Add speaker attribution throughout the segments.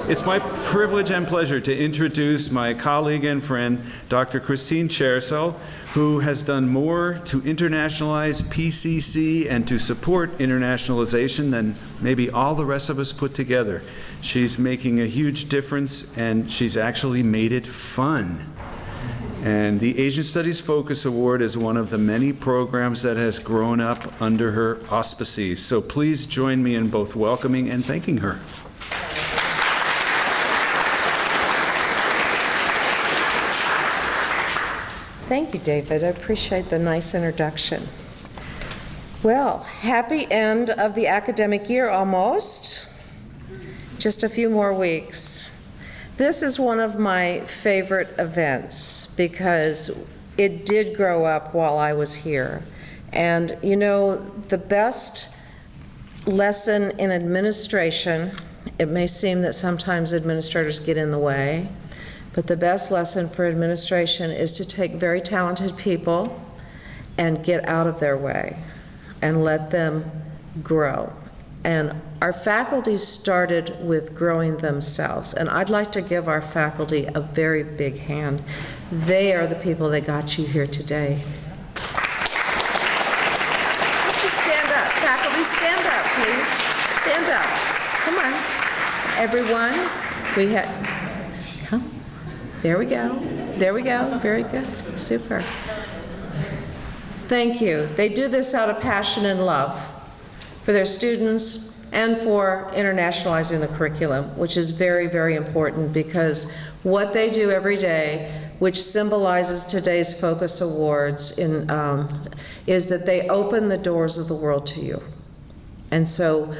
Speaker 1: It's my privilege and pleasure to introduce my colleague and friend, Dr. Christine Cherso, who has done more to internationalize PCC and to support internationalization than maybe all the rest of us put together. She's making a huge difference, and she's actually made it fun. And the Asian Studies Focus Award is one of the many programs that has grown up under her auspices. So please join me in both welcoming and thanking her.
Speaker 2: Thank you, David. I appreciate the nice introduction. Well, happy end of the academic year almost. Just a few more weeks. This is one of my favorite events because it did grow up while I was here. And you know, the best lesson in administration, it may seem that sometimes administrators get in the way, but the best lesson for administration is to take very talented people and get out of their way and let them grow. And our faculty started with growing themselves, and I'd like to give our faculty a very big hand. They are the people that got you here today. Just stand up. Faculty, stand up, please. Stand up. Come on. Everyone, we have, come. There we go. There we go. Very good. Super. Thank you. They do this out of passion and love for their students and for internationalizing the curriculum, which is very, very important because what they do every day, which symbolizes today's Focus Awards, is that they open the doors of the world to you. And so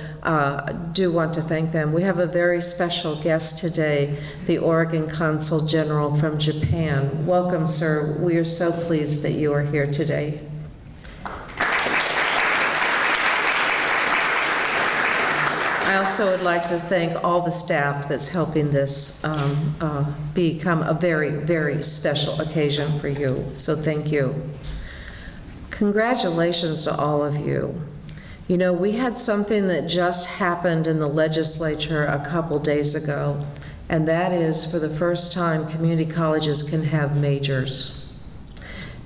Speaker 2: do want to thank them. We have a very special guest today, the Oregon Consul General from Japan. Welcome, sir. We are so pleased that you are here today. I also would like to thank all the staff that's helping this become a very, very special occasion for you. So thank you. Congratulations to all of you. You know, we had something that just happened in the legislature a couple days ago, and that is for the first time community colleges can have majors.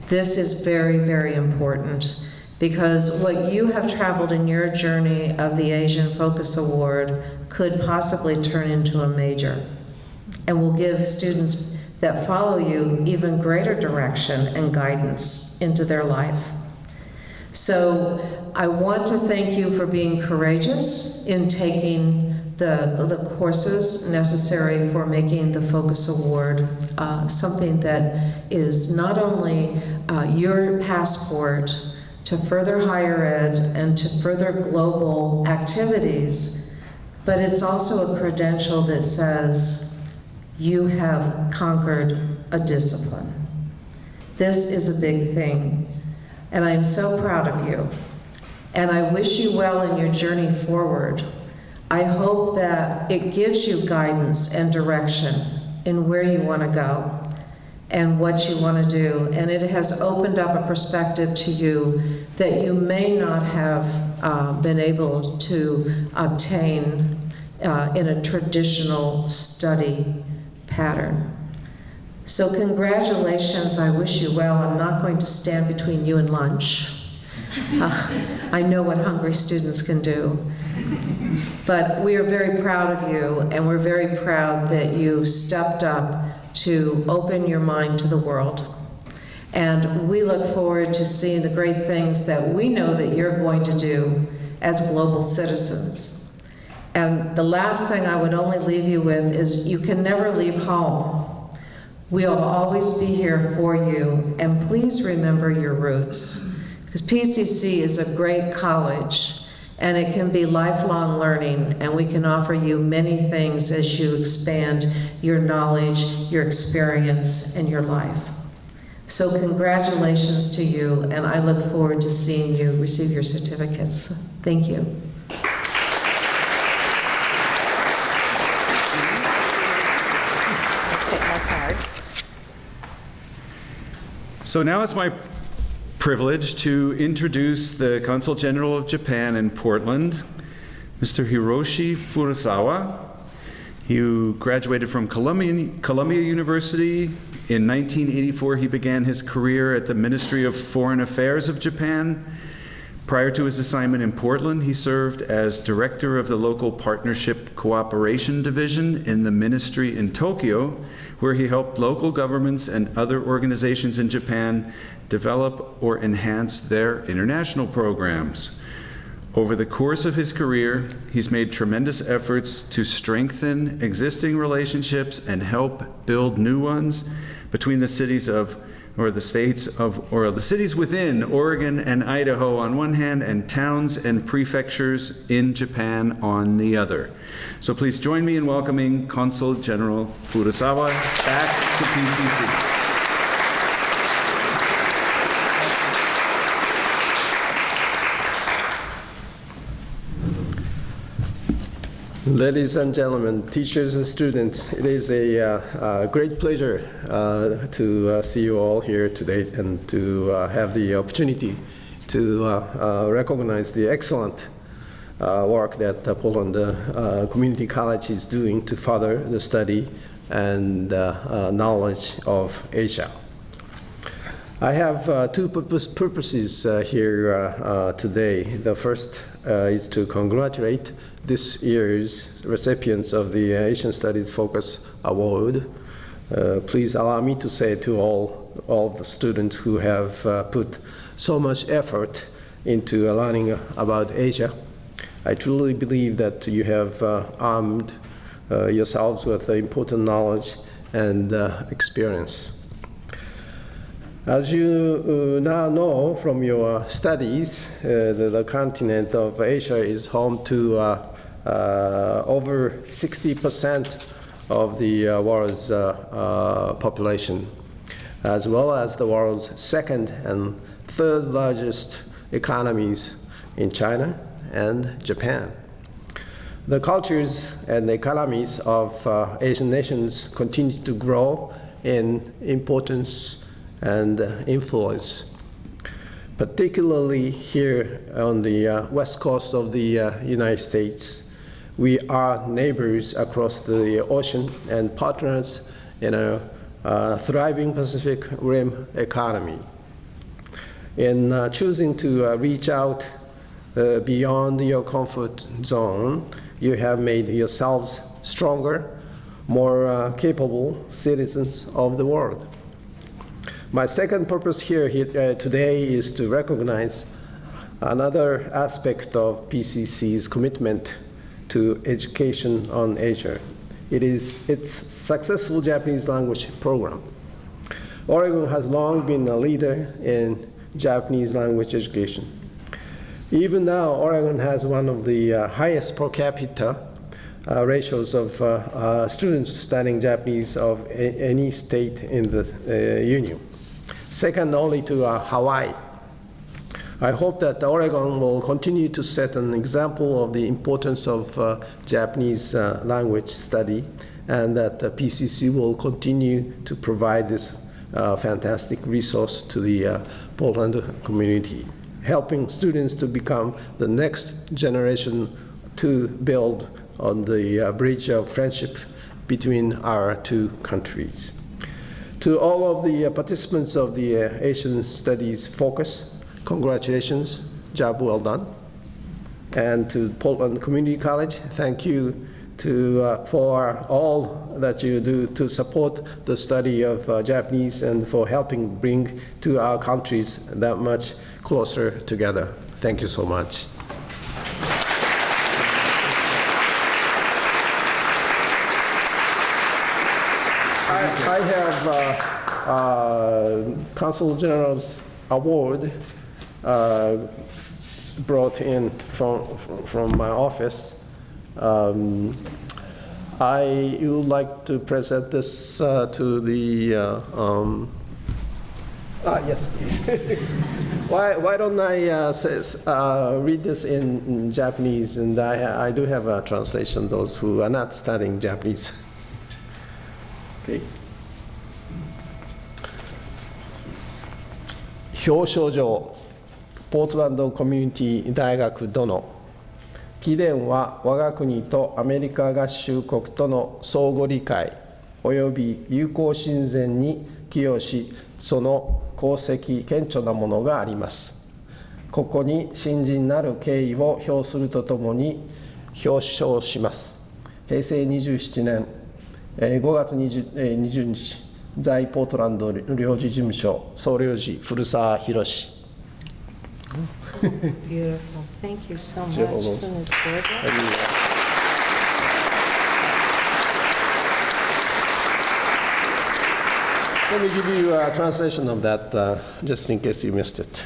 Speaker 2: This is very, very important because what you have traveled in your journey of the Asian Focus Award could possibly turn into a major and will give students that follow you even greater direction and guidance into their life. So I want to thank you for being courageous in taking the courses necessary for making the Focus Award something that is not only your passport to further higher ed and to further global activities, but it's also a credential that says you have conquered a discipline. This is a big thing. And I am so proud of you. And I wish you well in your journey forward. I hope that it gives you guidance and direction in where you want to go and what you want to do. And it has opened up a perspective to you that you may not have been able to obtain in a traditional study pattern. So congratulations, I wish you well. I'm not going to stand between you and lunch. I know what hungry students can do. But we are very proud of you, and we're very proud that you stepped up to open your mind to the world. And we look forward to seeing the great things that we know that you're going to do as global citizens. And the last thing I would only leave you with is you can never leave home. We'll always be here for you, and please remember your roots, because PCC is a great college, and it can be lifelong learning, and we can offer you many things as you expand your knowledge, your experience, and your life. So congratulations to you, and I look forward to seeing you receive your certificates. Thank you.
Speaker 1: So now it's my privilege to introduce the Consul General of Japan in Portland, Mr. Hiroshi Furusawa. He graduated from Columbia University. In 1984, he began his career at the Ministry of Foreign Affairs of Japan. Prior to his assignment in Portland, he served as director of the local partnership cooperation division in the ministry in Tokyo, where he helped local governments and other organizations in Japan develop or enhance their international programs. Over the course of his career, he's made tremendous efforts to strengthen existing relationships and help build new ones between the cities within Oregon and Idaho on one hand, and towns and prefectures in Japan on the other. So please join me in welcoming Consul General Furusawa back to PCC.
Speaker 3: Ladies and gentlemen, teachers and students, it is a great pleasure to see you all here today and to have the opportunity to recognize the excellent work that Poland Community College is doing to further the study and knowledge of Asia. I have two purposes here today. The first is to congratulate this year's recipients of the Asian Studies Focus Award. Please allow me to say to all of the students who have put so much effort into learning about Asia, I truly believe that you have armed yourselves with important knowledge and experience. As you now know from your studies, the continent of Asia is home to over 60% of the world's population, as well as the world's second and third largest economies in China and Japan. The cultures and the economies of Asian nations continue to grow in importance and influence, particularly here on the west coast of the United States. We are neighbors across the ocean and partners in a thriving Pacific Rim economy. In choosing to reach out beyond your comfort zone, you have made yourselves stronger, more capable citizens of the world. My second purpose here today is to recognize another aspect of PCC's commitment to education on Asia. It is its successful Japanese language program. Oregon has long been a leader in Japanese language education. Even now, Oregon has one of the highest per capita ratios of students studying Japanese of any state in the Union, second only to Hawaii. I hope that Oregon will continue to set an example of the importance of Japanese language study, and that the PCC will continue to provide this fantastic resource to the Poland community, helping students to become the next generation to build on the bridge of friendship between our two countries. To all of the participants of the Asian Studies Focus, congratulations, job well done. And to Portland Community College, thank you for all that you do to support the study of Japanese and for helping bring to our countries that much closer together. Thank you so much. I have Consul General's Award brought in from my office. I would like to present this to the, yes, please. Why don't I read this in Japanese, and I do have a translation, those who are not studying Japanese. Okay. 表彰状、ポートランドコミュニティ大学殿、貴殿は我が国とアメリカ合衆国との相互理解及び友好親善に寄与し、その功績顕著なものがあります。ここに深甚なる敬意を表するとともに表彰します。平成27年5月20日、在ポートランド領事事務所総領事古澤博史。
Speaker 2: Beautiful. Thank you so much.
Speaker 3: Sure.
Speaker 2: Isn't this gorgeous?
Speaker 3: Let me give you a translation of that, just in case you missed it.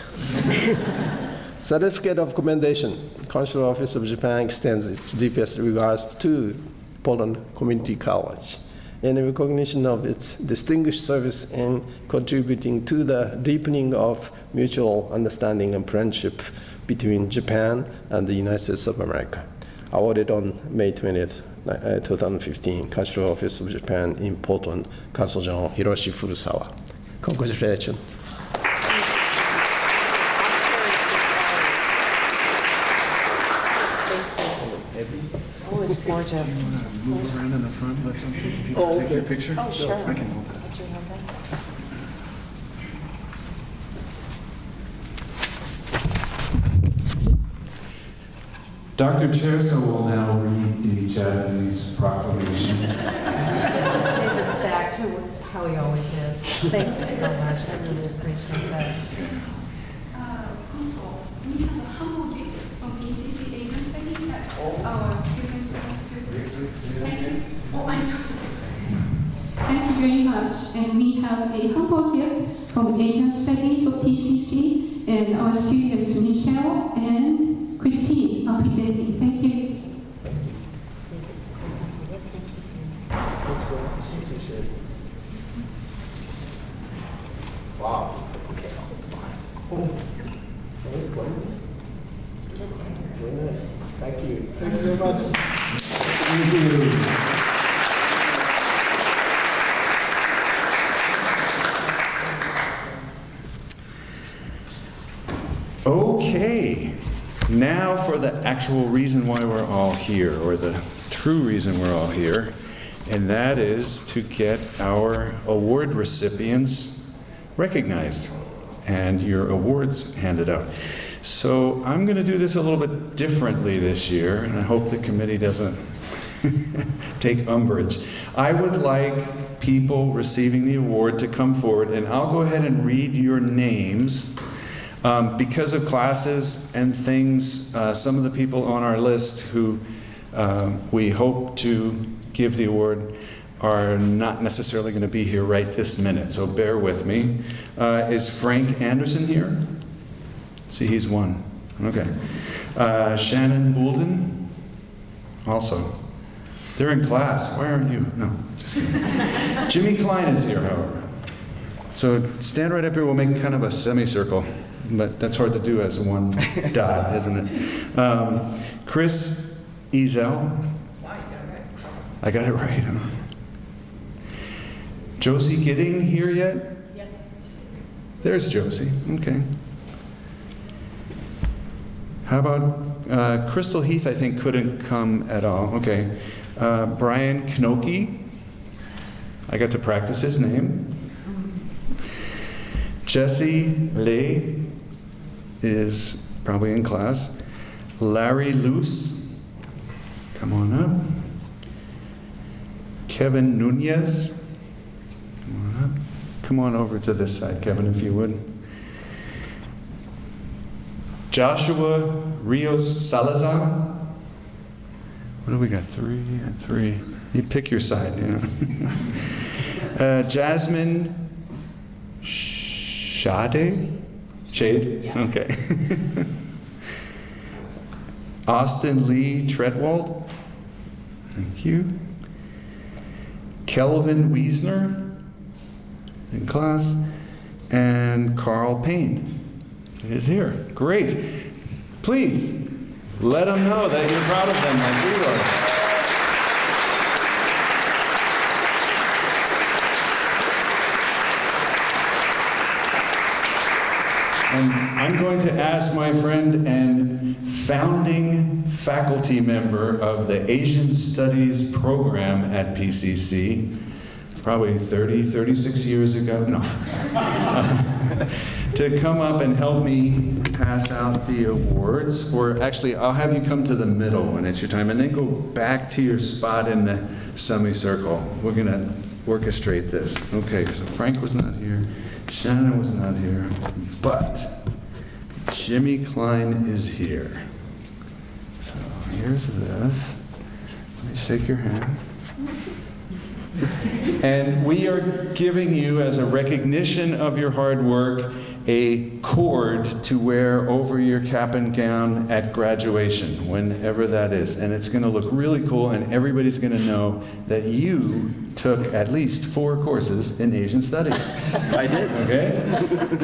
Speaker 3: Certificate of Commendation. Consular Office of Japan extends its deepest regards to Poland Community College in recognition of its distinguished service in contributing to the deepening of mutual understanding and friendship between Japan and the United States of America. Awarded on May 20th, 2015, Consular Office of Japan in Portland, Consul General Hiroshi Furusawa. Congratulations.
Speaker 2: Oh, it's gorgeous. Just
Speaker 1: Move around in the front, let some people
Speaker 3: Oh,
Speaker 1: take your
Speaker 3: okay.
Speaker 1: picture.
Speaker 2: Oh, sure.
Speaker 1: I can hold that.
Speaker 2: Put your hand down.
Speaker 1: Dr. Cherso will now read the Japanese proclamation.
Speaker 2: David's back to how he always is. Thank you so much. I really appreciate that.
Speaker 4: Consul, we have a humble gift from PCC Asian Studies that our students will have to. Thank you. Oh, I'm so sorry. Thank you very much. And we have a humble gift from Asian Studies of PCC, and our students Michelle and Christine are presenting. Thank you.
Speaker 3: Wow. Very nice. Thank you. Thank you very much.
Speaker 1: Thank you. Okay, now for the actual reason why we're all here, or the true reason we're all here, and that is to get our award recipients recognized and your awards handed out. So I'm going to do this a little bit differently this year, and I hope the committee doesn't take umbrage. I would like people receiving the award to come forward, and I'll go ahead and read your names. Because of classes and things, some of the people on our list who we hope to give the award are not necessarily going to be here right this minute, so bear with me. Is Frank Anderson here? See, he's one. Okay. Shannon Boulden? Also. They're in class. Why aren't you? No, just kidding. Jimmy Klein is here, however. So stand right up here. We'll make kind of a semicircle. But that's hard to do as one dot, isn't it? Chris Ezel. I got it right, huh? Josie Gidding here yet? Yes. There's Josie, okay. How about Crystal Heath, I think, couldn't come at all. Okay. Brian Knoke. I got to practice his name. Jesse Lay is probably in class. Larry Luce, come on up. Kevin Nunez, come on up. Come on over to this side, Kevin, if you would. Joshua Rios Salazar. What do we got? 3 and 3. You pick your side, yeah. Jasmine Shade? Yeah. Okay. Austin Lee Treadwald. Thank you. Kelvin Wiesner in class. And Carl Payne is here. Great. Please let them know that you're proud of them like we are. And I'm going to ask my friend and founding faculty member of the Asian Studies program at PCC, probably 36 years ago, no, to come up and help me pass out the awards. Or actually, I'll have you come to the middle when it's your time, and then go back to your spot in the semicircle. We're going to orchestrate this. Okay, so Frank was not here, Shannon was not here, but Jimmy Klein is here. So here's this. Let me shake your hand. And we are giving you, as a recognition of your hard work, a cord to wear over your cap and gown at graduation, whenever that is. And it's going to look really cool, and everybody's going to know that you took at least 4 courses in Asian Studies.
Speaker 3: I did.
Speaker 1: Okay?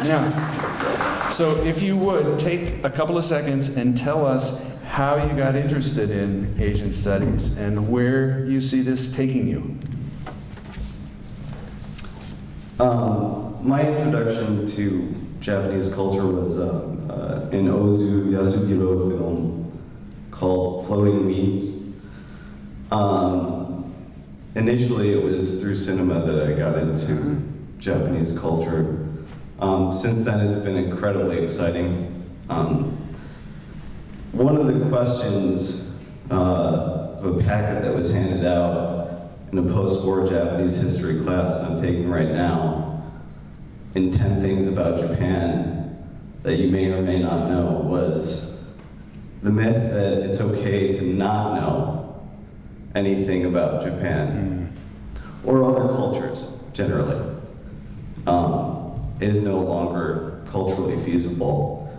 Speaker 1: Now, so if you would, take a couple of seconds and tell us how you got interested in Asian Studies and where you see this taking you.
Speaker 5: My introduction to Japanese culture was an Ozu Yasugiro film called Floating Weeds. Initially, it was through cinema that I got into Japanese culture. Since then, it's been incredibly exciting. One of the questions of a packet that was handed out in a post-war Japanese history class that I'm taking right now, in 10 Things About Japan that you may or may not know, was the myth that it's okay to not know anything about Japan or other cultures generally is no longer culturally feasible.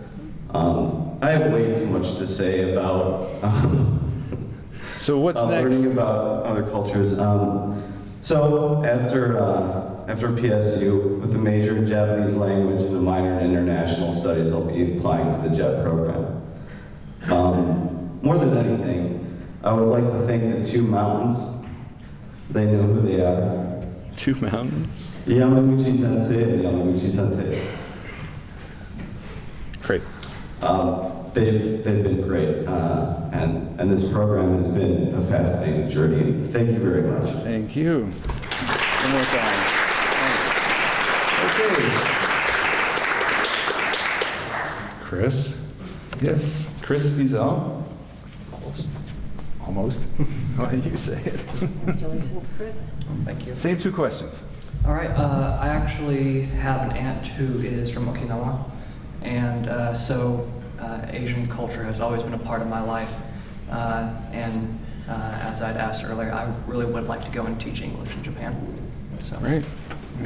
Speaker 5: I have way too much to say about
Speaker 1: So what's next?
Speaker 5: learning about other cultures. So after PSU, with a major in Japanese language and a minor in international studies, I'll be applying to the JET program. More than anything, I would like to think that 2 mountains, they know who they are.
Speaker 1: 2 mountains?
Speaker 5: Yamaguchi Sensei and Yamaguchi Sensei.
Speaker 1: Great.
Speaker 5: They've been great, and this program has been a fascinating journey. Thank you very much.
Speaker 1: Thank you. One more time. Thanks. Okay. Chris? Yes. Chris Ezel? Almost. How do you say it?
Speaker 6: Congratulations, Chris.
Speaker 7: Thank you.
Speaker 1: Same 2 questions.
Speaker 7: All right, I actually have an aunt who is from Okinawa, and so Asian culture has always been a part of my life. And as I'd asked earlier, I really would like to go and teach English in Japan. So.
Speaker 1: Great.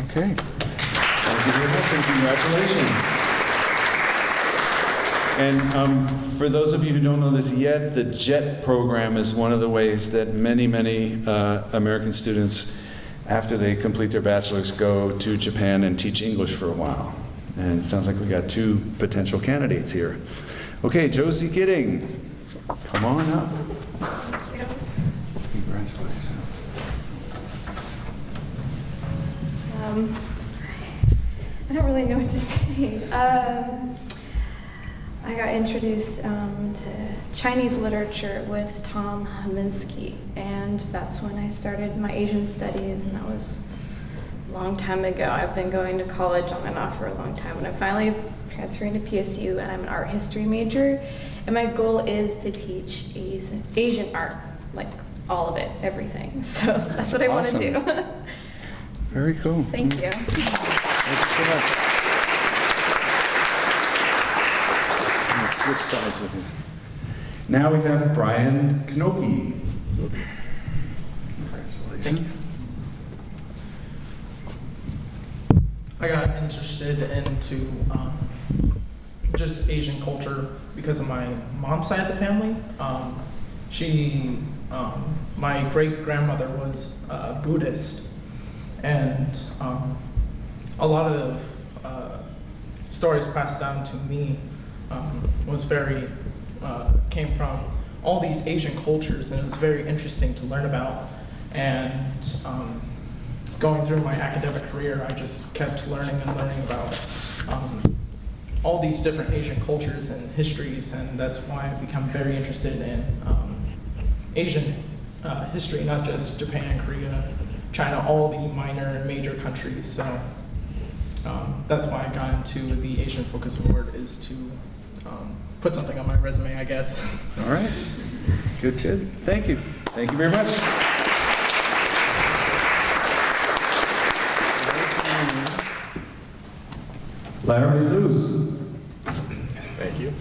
Speaker 1: Okay. Thank you very much, and congratulations. And for those of you who don't know this yet, the JET program is one of the ways that many American students, after they complete their bachelor's, go to Japan and teach English for a while. And it sounds like we got 2 potential candidates here. Okay, Josie Gidding, come on up. Congratulations.
Speaker 6: I don't really know what to say. I got introduced to Chinese literature with Tom Haminsky, and that's when I started my Asian studies, and that was a long time ago. I've been going to college on and off for a long time, and I'm finally transferring to PSU, and I'm an art history major, and my goal is to teach Asian art, like all of it, everything. So that's what I want to do.
Speaker 1: Very cool.
Speaker 6: Thank you.
Speaker 1: Thank you so much. I'm going to switch sides with you. Now we have Brian Knoke. Congratulations.
Speaker 8: I got interested into just Asian culture because of my mom's side of the family. My great-grandmother was Buddhist, and a lot of stories passed down to me came from all these Asian cultures, and it was very interesting to learn about. And going through my academic career, I just kept learning and learning about all these different Asian cultures and histories, and that's why I've become very interested in Asian history, not just Japan, Korea, China, all the minor and major countries. So that's why I got into the Asian Focus Award, is to put something on my resume, I guess.
Speaker 1: All right. Good, kid. Thank you. Thank you very much. Larry Luce.
Speaker 8: Thank you.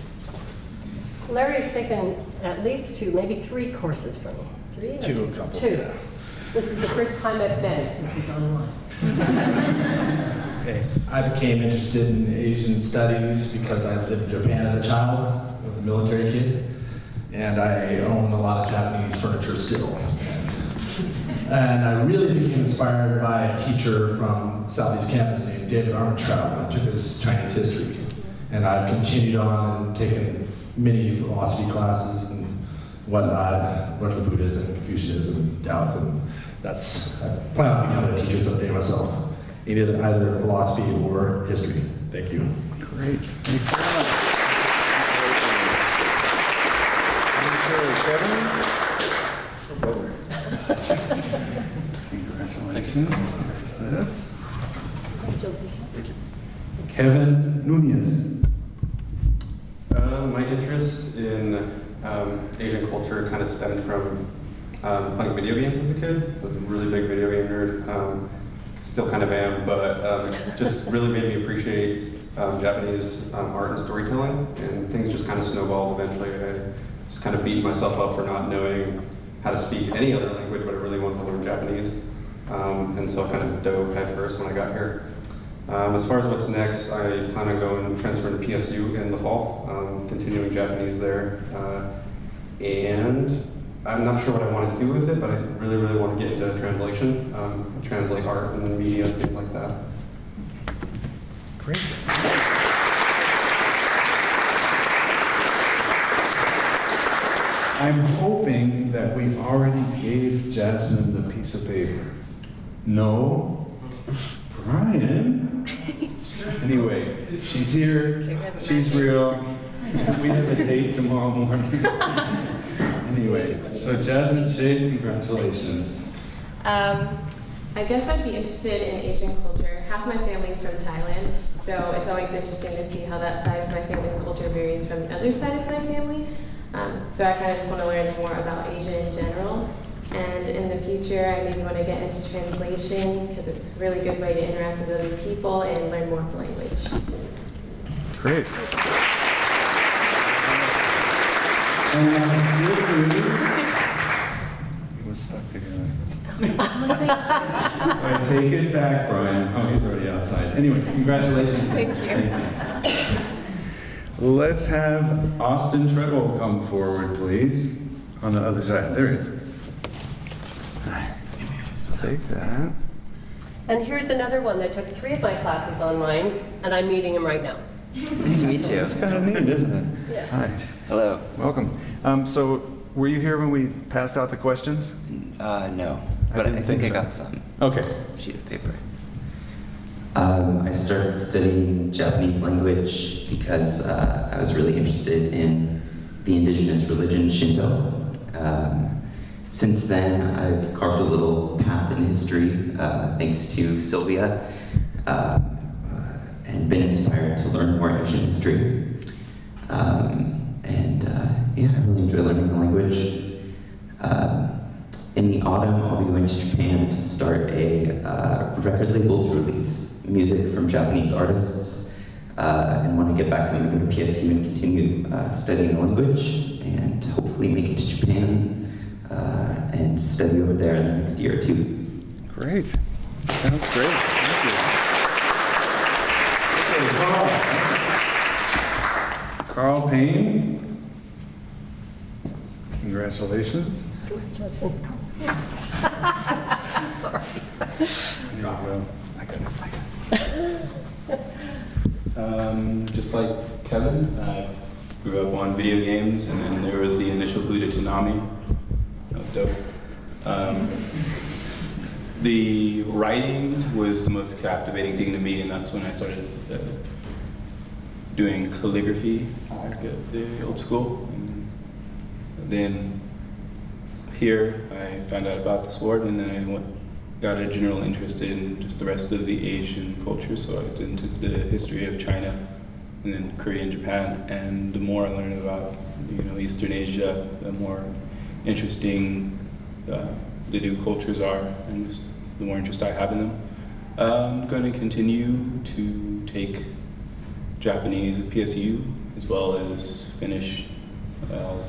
Speaker 9: Larry's taken at least 2, maybe 3 courses from me. 3?
Speaker 8: A couple.
Speaker 9: 2. Yeah. This is the first time I've been. This is online.
Speaker 10: Okay. I became interested in Asian studies because I lived in Japan as a child. I was a military kid. And I own a lot of Japanese furniture still. And I really became inspired by a teacher from Southeast Campus named David Armentrout. I took his Chinese history. And I've continued on and taken many philosophy classes and whatnot, learning Buddhism, Confucianism, Taoism. I plan on becoming a teacher someday myself, in either philosophy or history. Thank you.
Speaker 1: Great. Thanks so much. Congratulations. Kevin Nunez.
Speaker 11: My interest in Asian culture kind of stemmed from playing video games as a kid. I was a really big video game nerd. Still kind of am, but it just really made me appreciate Japanese art and storytelling, and things just kind of snowballed eventually. I just kind of beat myself up for not knowing how to speak any other language, but I really wanted to learn Japanese. And so I kind of dove head first when I got here. As far as what's next, I plan on going and transferring to PSU in the fall, continuing Japanese there. And I'm not sure what I want to do with it, but I really, really want to get into translation, translate art and media, things like that.
Speaker 1: Great. I'm hoping that we already gave Jasmine the piece of paper. No? Brian? Anyway, she's here, she's real. We have a date tomorrow morning. Anyway, so Jasmine Shade, congratulations.
Speaker 12: I guess I'd be interested in Asian culture. Half my family is from Thailand, so it's always interesting to see how that side of my family's culture varies from the other side of my family. So I kind of just want to learn more about Asia in general. And in the future, I maybe want to get into translation because it's a really good way to interact with other people and learn more of the language.
Speaker 1: Great. It was stuck together. I take it back, Brian. Oh, he's already outside. Anyway, congratulations.
Speaker 12: Thank you.
Speaker 1: Let's have Austin Treble come forward, please. On the other side. There he is. Take that.
Speaker 9: And here's another one that took 3 of my classes online, and I'm meeting him right now.
Speaker 13: Nice to meet you.
Speaker 1: It's kind of neat, isn't it?
Speaker 9: Yeah.
Speaker 1: Hi.
Speaker 13: Hello.
Speaker 1: Welcome. So, were you here when we passed out the questions?
Speaker 13: No, but I think I got some.
Speaker 1: Okay.
Speaker 13: Sheet of paper. I started studying Japanese language because I was really interested in the indigenous religion Shinto. Since then, I've carved a little path in history thanks to Sylvia and been inspired to learn more Asian history. Yeah, I really enjoy learning the language. In the autumn, I'll be going to Japan to start a record label to release music from Japanese artists. And when I get back, I'm going to go to PSU and continue studying the language and hopefully make it to Japan and study over there in the next year or 2.
Speaker 1: Great. Sounds great. Thank you. Okay, Carl Payne. Congratulations.
Speaker 9: Congratulations. Sorry.
Speaker 1: There you go. I got it.
Speaker 14: Just like Kevin, I grew up on video games, and then there was the initial Buddha Tsunami. That was dope. The writing was the most captivating thing to me, and that's when I started doing calligraphy at the old school. And then here I found out about the sport, and then I got a general interest in just the rest of the Asian culture. So I went into the history of China, and then Korea and Japan. And the more I learned about, Eastern Asia, the more interesting the new cultures are, and just the more interest I have in them. I'm going to continue to take Japanese at PSU, as well as finish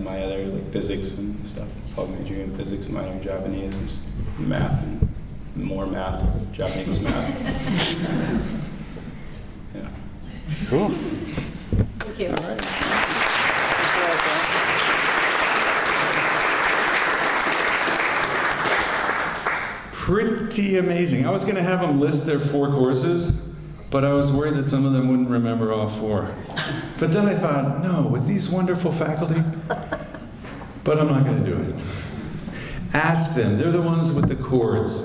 Speaker 14: my other physics and stuff. Probably major in physics and minor in Japanese, and just math and more math, Japanese math. Yeah.
Speaker 1: Cool.
Speaker 9: Thank you.
Speaker 1: All right. Pretty amazing. I was going to have them list their 4 courses, but I was worried that some of them wouldn't remember all 4. But then I thought, no, with these wonderful faculty, but I'm not going to do it. Ask them. They're the ones with the chords.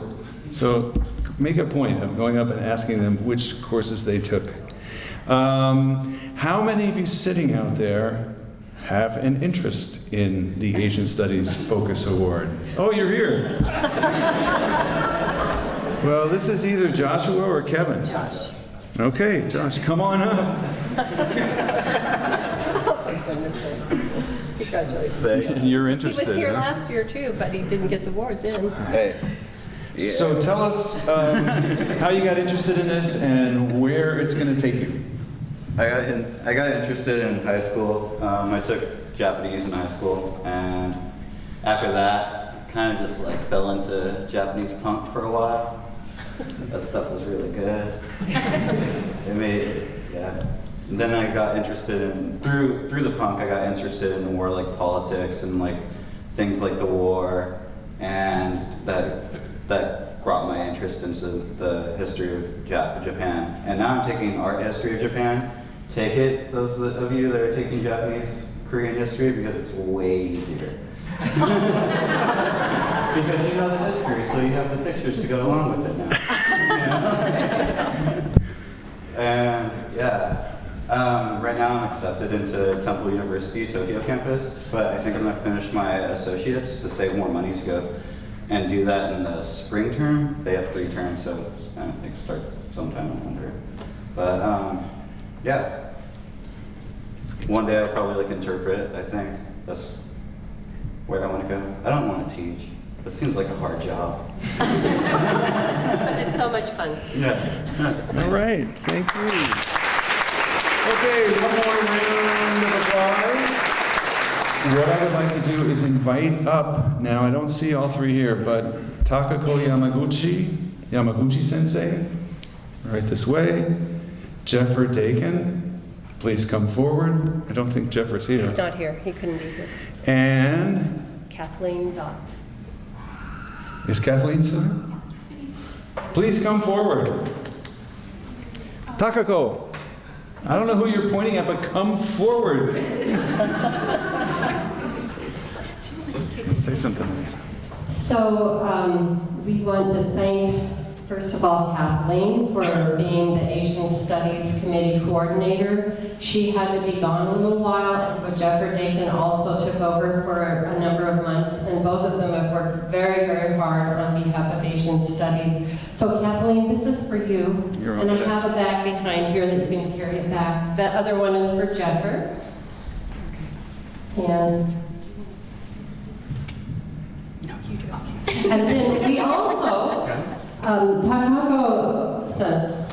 Speaker 1: So make a point of going up and asking them which courses they took. How many of you sitting out there have an interest in the Asian Studies Focus Award? Oh, you're here. Well, this is either Joshua or Kevin.
Speaker 9: Josh.
Speaker 1: Okay, Josh, come on up.
Speaker 9: Oh, for goodness sake. Congratulations.
Speaker 1: And you're interested,
Speaker 9: He was here
Speaker 1: huh?
Speaker 9: last year too, but he didn't get the award then.
Speaker 5: Hey.
Speaker 1: So tell us how you got interested in this and where it's going to take you.
Speaker 5: I got interested in high school. I took Japanese in high school, and after that, kind of just fell into Japanese punk for a while. That stuff was really good. Yeah. And then I got interested in through the punk. I got interested in more politics and things like the war, and that brought my interest into the history of Japan. And now I'm taking art history of Japan. Take it, those of you that are taking Japanese Korean history, because it's way easier. Because you know the history, so you have the pictures to go along with it now. And yeah, right now I'm accepted into Temple University Tokyo campus, but I think I'm going to finish my associates to save more money to go and do that in the spring term. They have 3 terms, so I don't think it starts sometime in winter. But yeah, one day I'll probably interpret. I think that's where I want to go. I don't want to teach. That seems like a hard job.
Speaker 9: But it's so much fun.
Speaker 5: Yeah.
Speaker 1: All right, thank you. Okay, one more round of applause. What I would like to do is invite up, now I don't see all 3 here, but Takako Yamaguchi Sensei, right this way. Jeffrey Dakin, please come forward. I don't think Jeffrey's here.
Speaker 9: He's not here. He couldn't be here.
Speaker 1: And
Speaker 9: Kathleen Doss.
Speaker 1: is Kathleen still here? Please come forward. Takako, I don't know who you're pointing at, but come forward. Say something.
Speaker 15: So we want to thank, first of all, Kathleen for being the Asian Studies Committee coordinator. She had to be gone a little while, and so Jeffrey Dakin also took over for a number of months, and both of them have worked very, very hard on behalf of Asian Studies. So Kathleen, this is for you, and I have a bag behind here that you can carry it back. That other one is for Jeffrey. And then we also, Takako-san,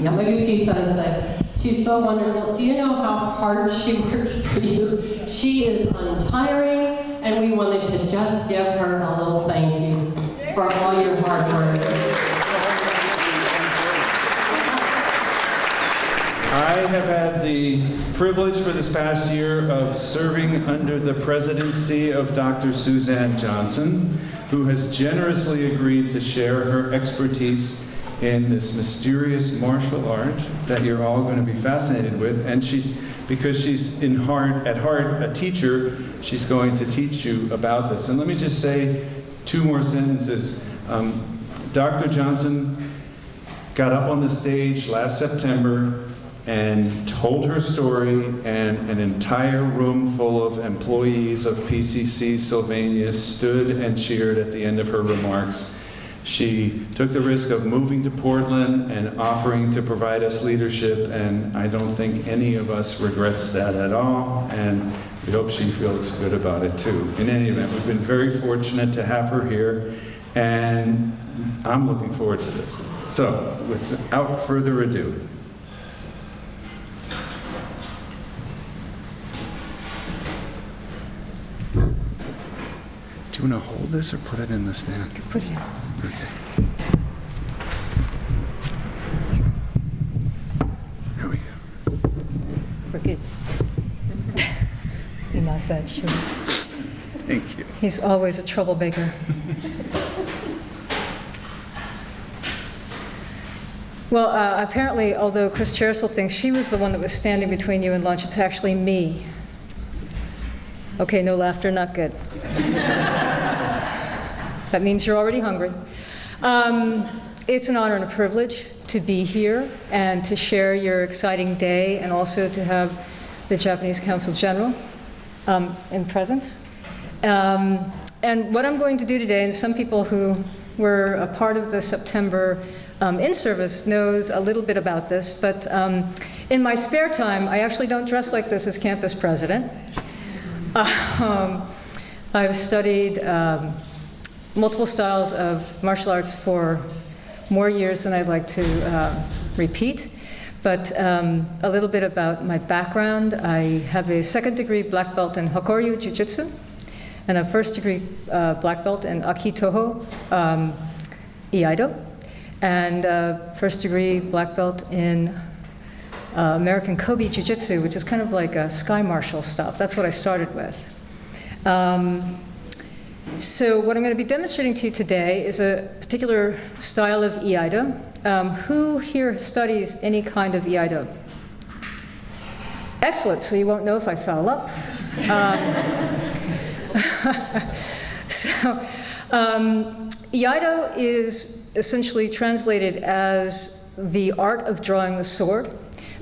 Speaker 15: Yamaguchi-san said, she's so wonderful. Do you know how hard she works for you? She is untiring, and we wanted to just give her a little thank you for all your hard work.
Speaker 1: I have had the privilege for this past year of serving under the presidency of Dr. Suzanne Johnson, who has generously agreed to share her expertise in this mysterious martial art that you're all going to be fascinated with. And because she's at heart a teacher, she's going to teach you about this. And let me just say 2 more sentences. Dr. Johnson got up on the stage last September and told her story, and an entire room full of employees of PCC Sylvania stood and cheered at the end of her remarks. She took the risk of moving to Portland and offering to provide us leadership, and I don't think any of us regrets that at all, and we hope she feels good about it too. In any event, we've been very fortunate to have her here, and I'm looking forward to this. So, without further ado, do you want to hold this or put it in the stand?
Speaker 16: Put it in.
Speaker 1: Okay. There we go.
Speaker 16: We're good. You're not that sure.
Speaker 1: Thank you.
Speaker 16: He's always a troublemaker. Well, apparently, although Chris Chersel thinks she was the one that was standing between you and lunch, it's actually me. Okay, no laughter, not good. That means you're already hungry. It's an honor and a privilege to be here and to share your exciting day, and also to have the Japanese Consul General in presence. And what I'm going to do today, and some people who were a part of the September in-service knows a little bit about this, but in my spare time, I actually don't dress like this as campus president. I've studied multiple styles of martial arts for more years than I'd like to repeat. But a little bit about my background. I have a second-degree black belt in Hokoryu Jiu-Jitsu and a first-degree black belt in Akitoho Iaido, and a first-degree black belt in American Kobe Jiu-Jitsu, which is kind of like a sky martial stuff. That's what I started with. So what I'm going to be demonstrating to you today is a particular style of Iaido. Who here studies any kind of Iaido? Excellent, so you won't know if I foul up. Iaido is essentially translated as the art of drawing the sword.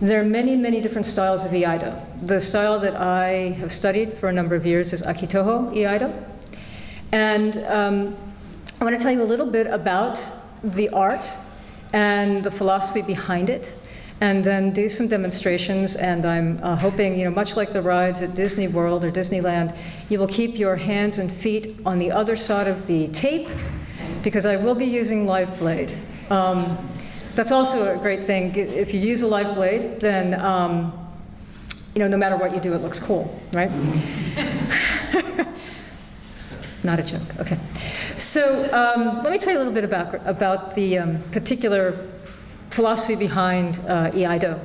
Speaker 16: There are many, many different styles of Iaido. The style that I have studied for a number of years is Akitoho Iaido. And I want to tell you a little bit about the art and the philosophy behind it, and then do some demonstrations. And I'm hoping, much like the rides at Disney World or Disneyland, you will keep your hands and feet on the other side of the tape, because I will be using live blade. That's also a great thing. If you use a live blade, then no matter what you do, it looks cool, right? Not a joke. Okay. So let me tell you a little bit about the particular philosophy behind Iaido.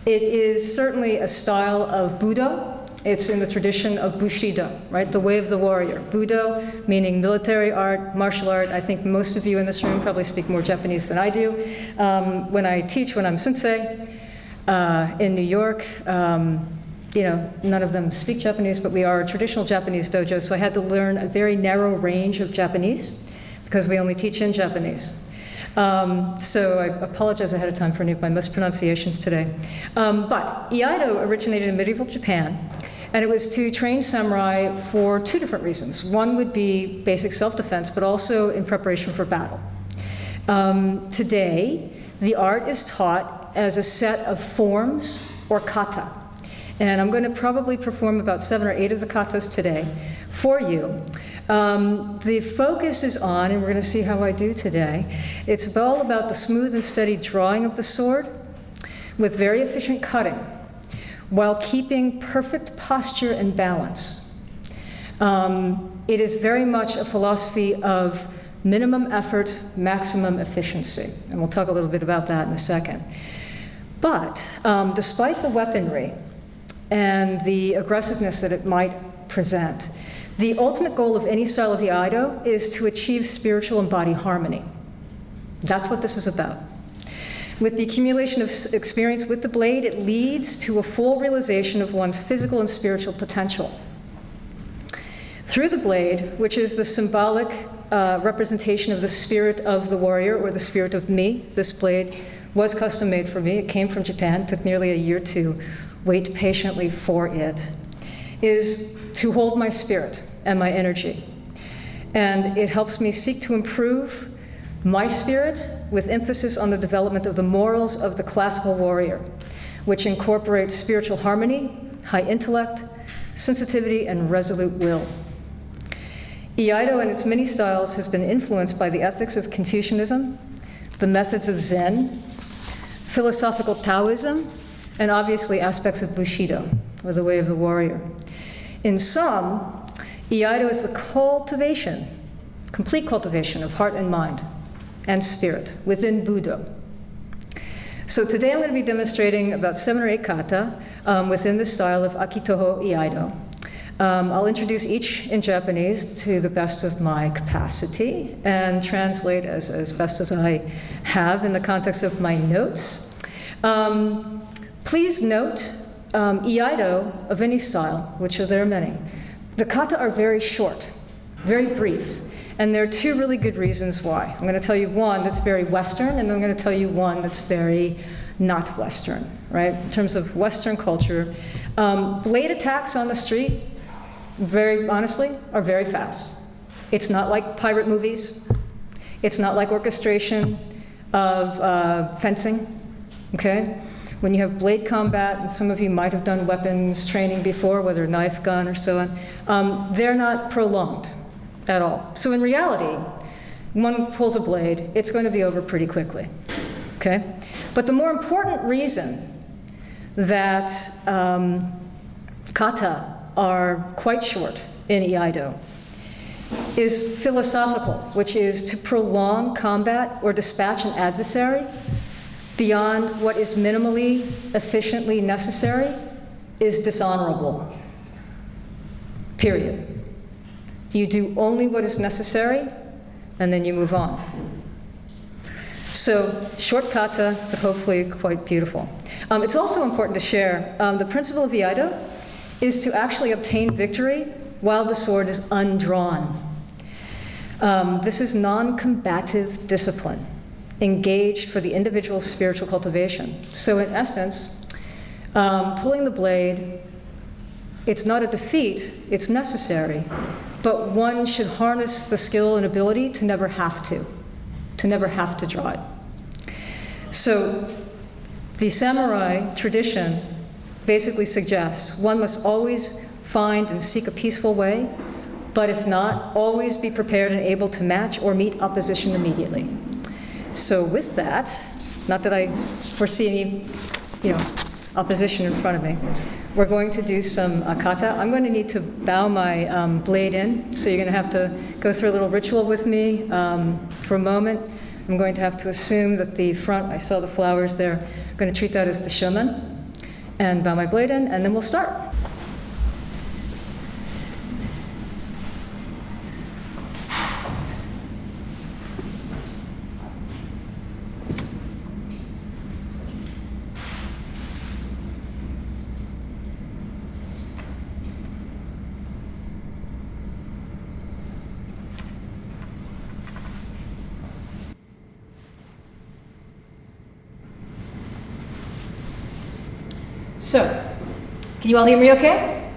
Speaker 16: It is certainly a style of Budo. It's in the tradition of Bushido, right? The way of the warrior. Budo, meaning military art, martial art. I think most of you in this room probably speak more Japanese than I do. When I teach, when I'm sensei in New York, none of them speak Japanese, but we are a traditional Japanese dojo, so I had to learn a very narrow range of Japanese because we only teach in Japanese. So I apologize ahead of time for any of my mispronunciations today. But Iaido originated in medieval Japan, and it was to train samurai for two different reasons. One would be basic self-defense, but also in preparation for battle. Today, the art is taught as a set of forms or kata. And I'm going to probably perform about 7 or 8 of the katas today for you. The focus is on, and we're going to see how I do today, it's all about the smooth and steady drawing of the sword with very efficient cutting while keeping perfect posture and balance. It is very much a philosophy of minimum effort, maximum efficiency. And we'll talk a little bit about that in a second. But despite the weaponry and the aggressiveness that it might present, the ultimate goal of any style of Iaido is to achieve spiritual and body harmony. That's what this is about. With the accumulation of experience with the blade, it leads to a full realization of one's physical and spiritual potential. Through the blade, which is the symbolic representation of the spirit of the warrior, or the spirit of me, this blade was custom made for me. It came from Japan. It took nearly a year to wait patiently for it, is to hold my spirit and my energy. And it helps me seek to improve my spirit with emphasis on the development of the morals of the classical warrior, which incorporates spiritual harmony, high intellect, sensitivity, and resolute will. Iaido and its many styles has been influenced by the ethics of Confucianism, the methods of Zen, philosophical Taoism, and obviously aspects of Bushido, or the way of the warrior. In sum, Iaido is the cultivation, complete cultivation of heart and mind and spirit within Budo. So today I'm going to be demonstrating about 7 or 8 kata within the style of Akitoho Iaido. I'll introduce each in Japanese to the best of my capacity and translate as best as I have in the context of my notes. Please note, Iaido of any style, which there are many, the kata are very short, very brief, and there are 2 really good reasons why. I'm going to tell you one that's very Western, and I'm going to tell you one that's very not Western, right? In terms of Western culture, blade attacks on the street, very honestly, are very fast. It's not like pirate movies. It's not like orchestration of fencing, okay? When you have blade combat, and some of you might have done weapons training before, whether knife, gun, or so on, they're not prolonged at all. So in reality, one pulls a blade, it's going to be over pretty quickly, okay? But the more important reason that kata are quite short in Iaido is philosophical, which is to prolong combat or dispatch an adversary beyond what is minimally, efficiently necessary is dishonorable, period. You do only what is necessary, and then you move on. So, short kata, but hopefully quite beautiful. It's also important to share, the principle of Iaido is to actually obtain victory while the sword is undrawn. This is non-combative discipline, engaged for the individual's spiritual cultivation. So in essence, pulling the blade, it's not a defeat, it's necessary, but one should harness the skill and ability to never have to draw it. So the samurai tradition basically suggests one must always find and seek a peaceful way, but if not, always be prepared and able to match or meet opposition immediately. So with that, not that I foresee any, opposition in front of me, we're going to do some kata. I'm going to need to bow my blade in, so you're going to have to go through a little ritual with me for a moment. I'm going to have to assume that the front, I saw the flowers there, I'm going to treat that as the shomen, and bow my blade in, and then we'll start. So, can you all hear me okay?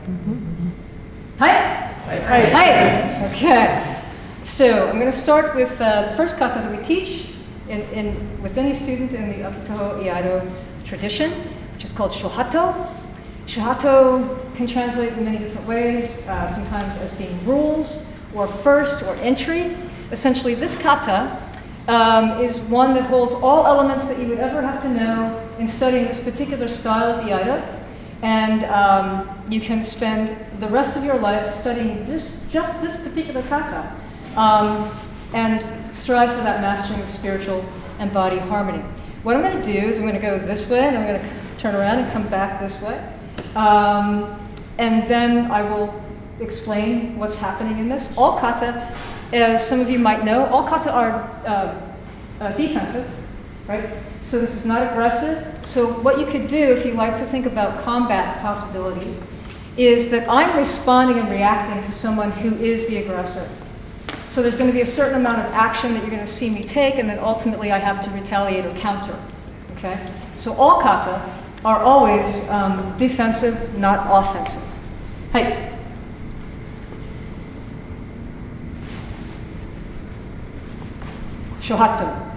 Speaker 16: Hi? Hi. Okay. So, I'm going to start with the first kata that we teach with any student in the Akitoho Iaido tradition, which is called Shohato. Shohato can translate in many different ways, sometimes as being rules, or first, or entry. Essentially, this kata is one that holds all elements that you would ever have to know in studying this particular style of Iaido, and you can spend the rest of your life studying just this particular kata, and strive for that mastering of spiritual and body harmony. What I'm going to do is I'm going to go this way, and I'm going to turn around and come back this way, and then I will explain what's happening in this. All kata, as some of you might know, all kata are defensive, right? So this is not aggressive. So what you could do if you like to think about combat possibilities is that I'm responding and reacting to someone who is the aggressor. So there's going to be a certain amount of action that you're going to see me take, and then ultimately I have to retaliate or counter. Okay? So all kata are always defensive, not offensive. Hey. Shohato.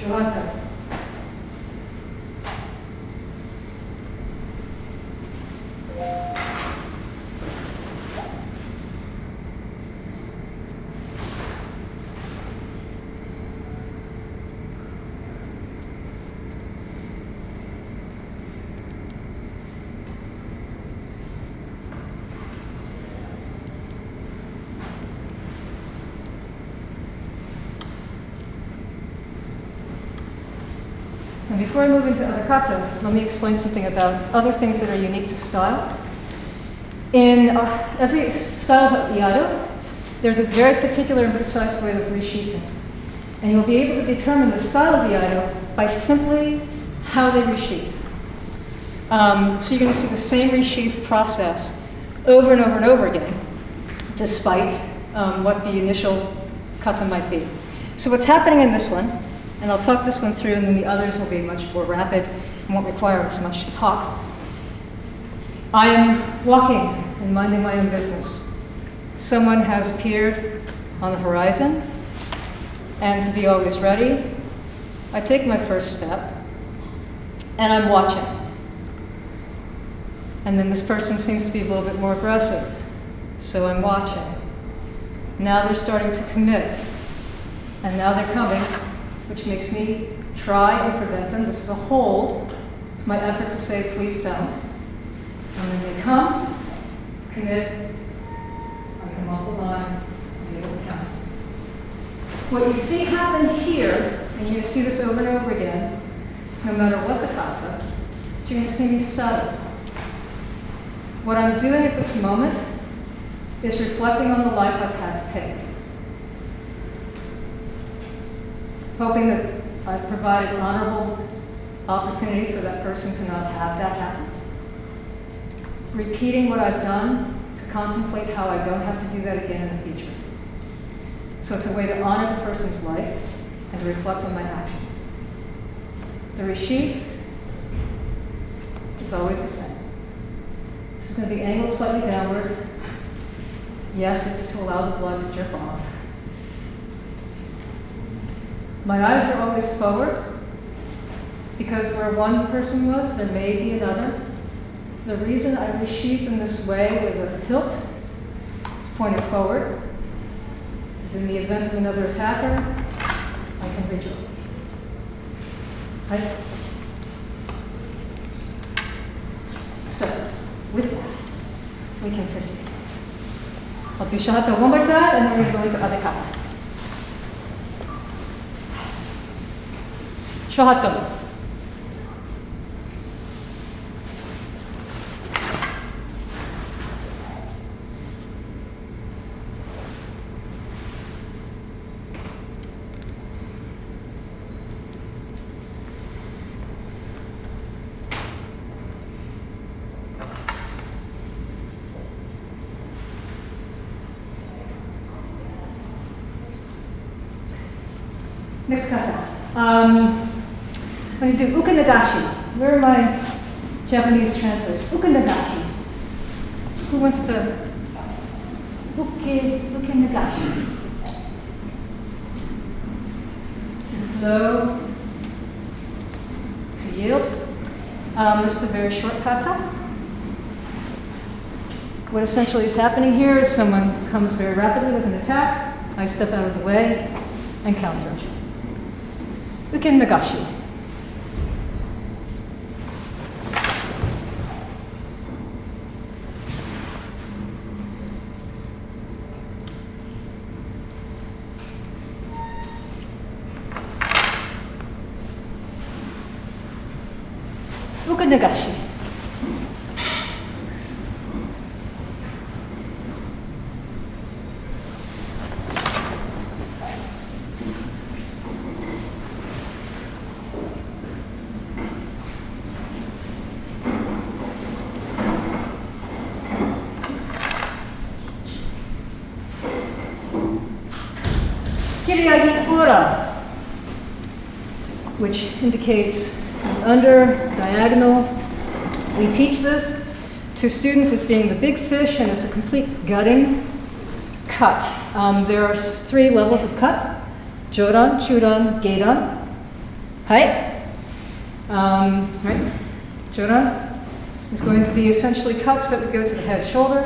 Speaker 16: Shohato. And before I move into other kata, let me explain something about other things that are unique to style. In every style of iaido, there's a very particular and precise way of resheathing. And you'll be able to determine the style of iaido by simply how they resheath. So you're going to see the same resheath process over and over and over again, despite what the initial kata might be. So what's happening in this one, and I'll talk this one through, and then the others will be much more rapid and won't require as much to talk. I am walking and minding my own business. Someone has appeared on the horizon, and to be always ready, I take my first step, and I'm watching. And then this person seems to be a little bit more aggressive, so I'm watching. Now they're starting to commit, and now they're coming, which makes me try and prevent them. This is a hold. It's my effort to say, please don't. And then they come, commit, I come off the line, and be able to count. What you see happen here, and you're going to see this over and over again, no matter what the kata, you're going to see me subtle. What I'm doing at this moment is reflecting on the life I've had to take. Hoping that I've provided honorable opportunity for that person to not have that happen. Repeating what I've done to contemplate how I don't have to do that again in the future. So it's a way to honor the person's life and to reflect on my actions. The resheath is always the same. This is going to be angled slightly downward. Yes, it's to allow the blood to drip off. My eyes are always forward, because where one person was, there may be another. The reason I resheath in this way with a hilt is pointed forward is in the event of another attacker, I can reach over. Right? So, with that, we can proceed. I'll do Shohato one more time, and then we're going to other kata. Shohato. Next kata. I'm going to do ukanagashi. Where are my Japanese translators? Ukanagashi. Who wants to? Ukanagashi. To flow, to yield. This is a very short kata. What essentially is happening here is someone comes very rapidly with an attack. I step out of the way and counter. Ukanagashi. Fukunegashi. Kiriagi ura, which indicates under, diagonal. We teach this to students as being the big fish, and it's a complete gutting cut. There are 3 levels of cut: joran, churan, geiran. Right? Right? Joran is going to be essentially cuts that would go to the head, shoulder.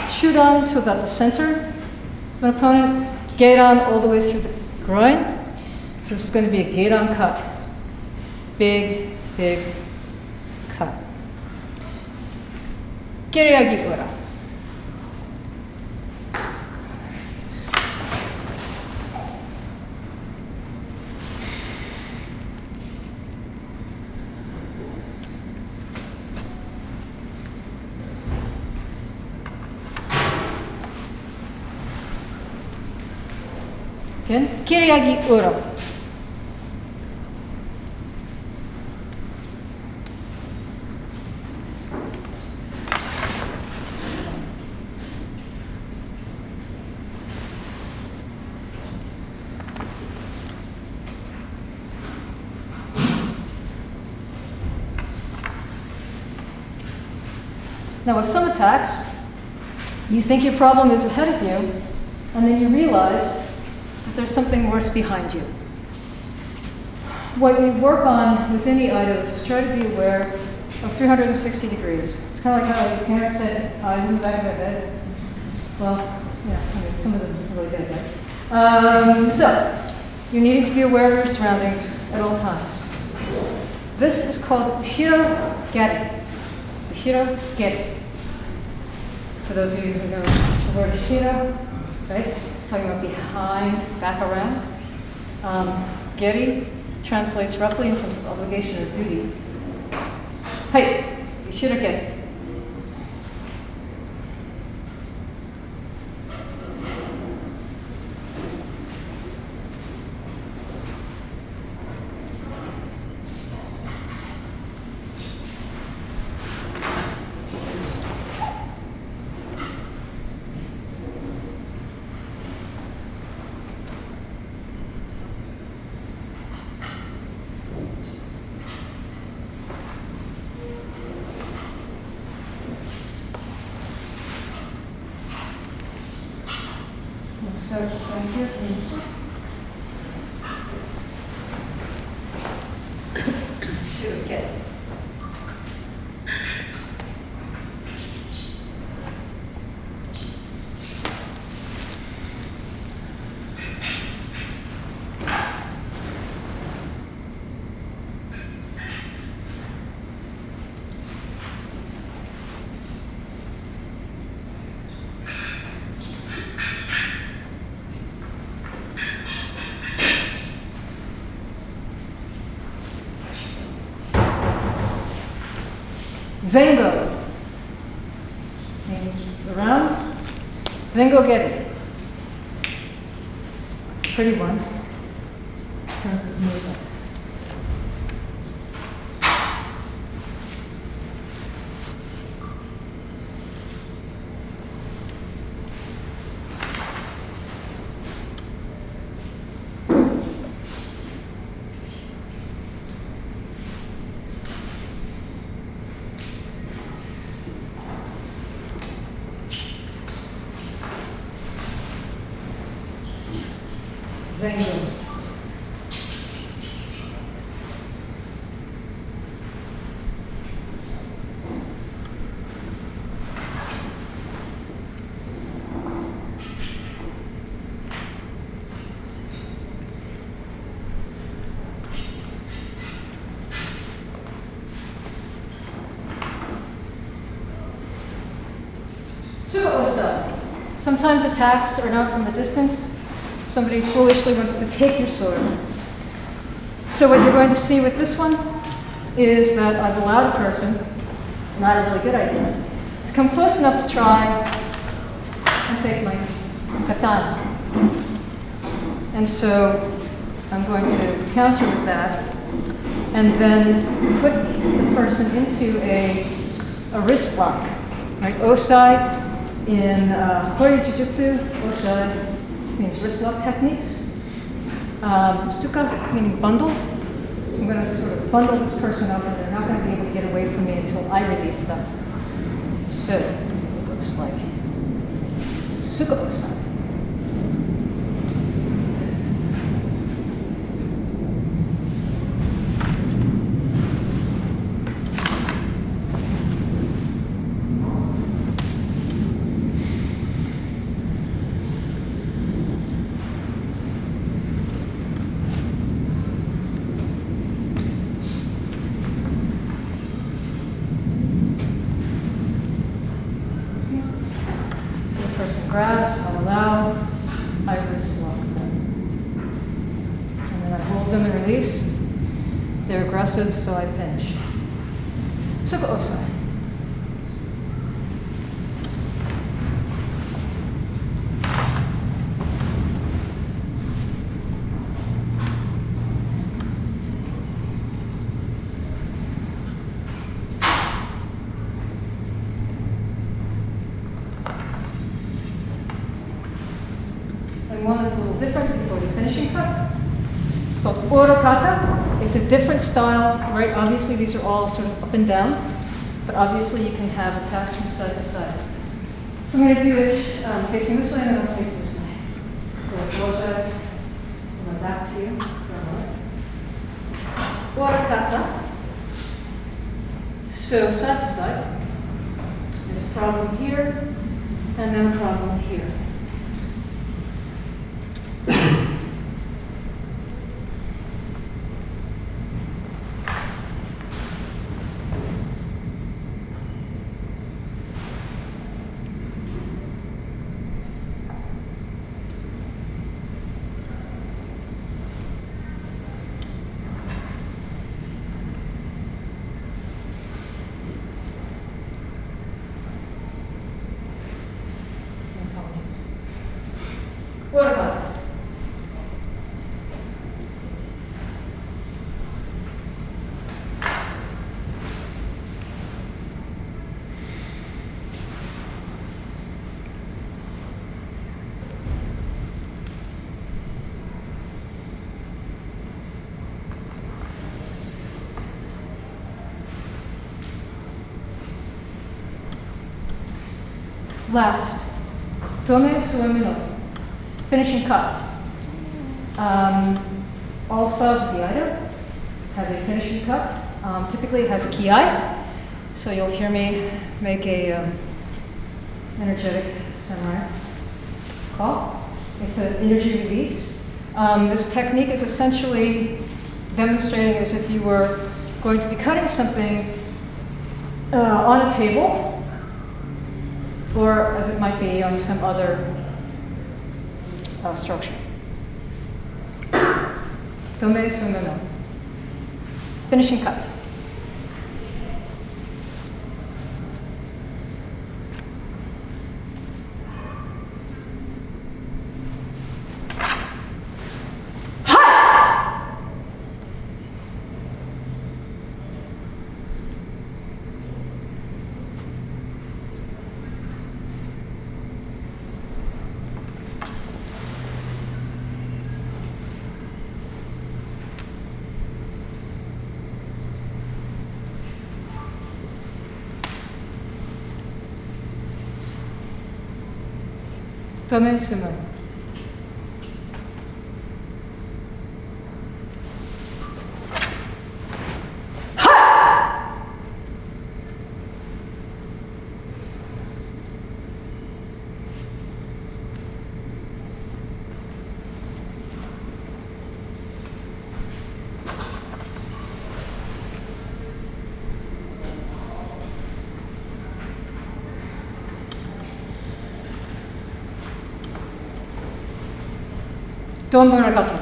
Speaker 16: Churan to about the center of an opponent. Geiran all the way through the groin. So this is going to be a geiran cut. Big, big cut. Kiriagi ura. Again, kiriagi ura. Now with some attacks, you think your problem is ahead of you, and then you realize that there's something worse behind you. What you work on with any item is try to be aware of 360 degrees. It's kind of like how your parents said, eyes in the back of their head. Well, yeah, I mean, some of them really did, right? So, you're needing to be aware of your surroundings at all times. This is called Ushiro Geri. Ushiro Geri. For those of you who know the word Ushiro, right? Talking about behind, back around. Geri translates roughly in terms of obligation or duty. Hey, Ushiro Geri. So, right here, please. Should get. Zengo means around. Zengo Geri. Pretty one. In terms of movement. Zengo. Suosa. Sometimes attacks are not from the distance. Somebody foolishly wants to take your sword. So what you're going to see with this one is that I've allowed a person, not a really good idea, to come close enough to try and take my katana. And so I'm going to counter with that and then put the person into a wrist lock. Right? Osai in Koryu Jiu-Jitsu, Osai means wrist lock techniques. Suka meaning bundle. So I'm going to sort of bundle this person up and they're not going to be able to get away from me until I release them. So it looks like Suka Osai. Grabs, I'll allow, I wrist lock them. And then I hold them and release. They're aggressive, so I finish. Suka Osai. One that's a little different before the finishing cut. It's called Orokata. It's a different style, right? Obviously, these are all sort of up and down, but obviously you can have attacks from side to side. So I'm going to do it facing this way and then I'll face this way. So I apologize. I'm back to you for a moment. Orokata. So side to side. There's a problem here, and then a problem here. What about it? Last, Tome Suemino, finishing cut. All styles of the item have a finishing cut. Typically it has kiai, so you'll hear me make a energetic samurai call. It's an energy release. This technique is essentially demonstrating as if you were going to be cutting something on a table, or as it might be on some other structure. Tome Suemino. Finishing cut. Tome Suemino. Domo arigato.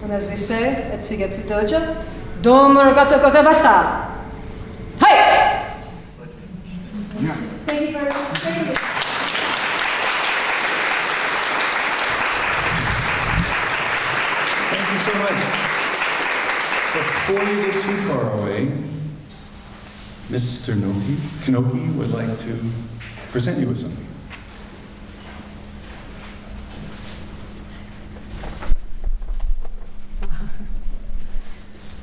Speaker 16: And as we say at Suigetsu Dojo, domo arigatou gozaimashita. Hi!
Speaker 6: Thank you very much. Thank you.
Speaker 1: Thank you so much. Before you get too far away, Mr. Kanoki would like to present you with something.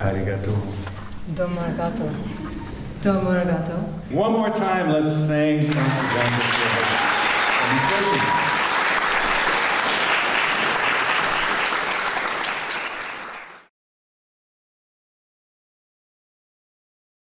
Speaker 1: Arigato.
Speaker 16: Domo arigato. Domo arigato.
Speaker 1: One more time, let's thank Dr. John.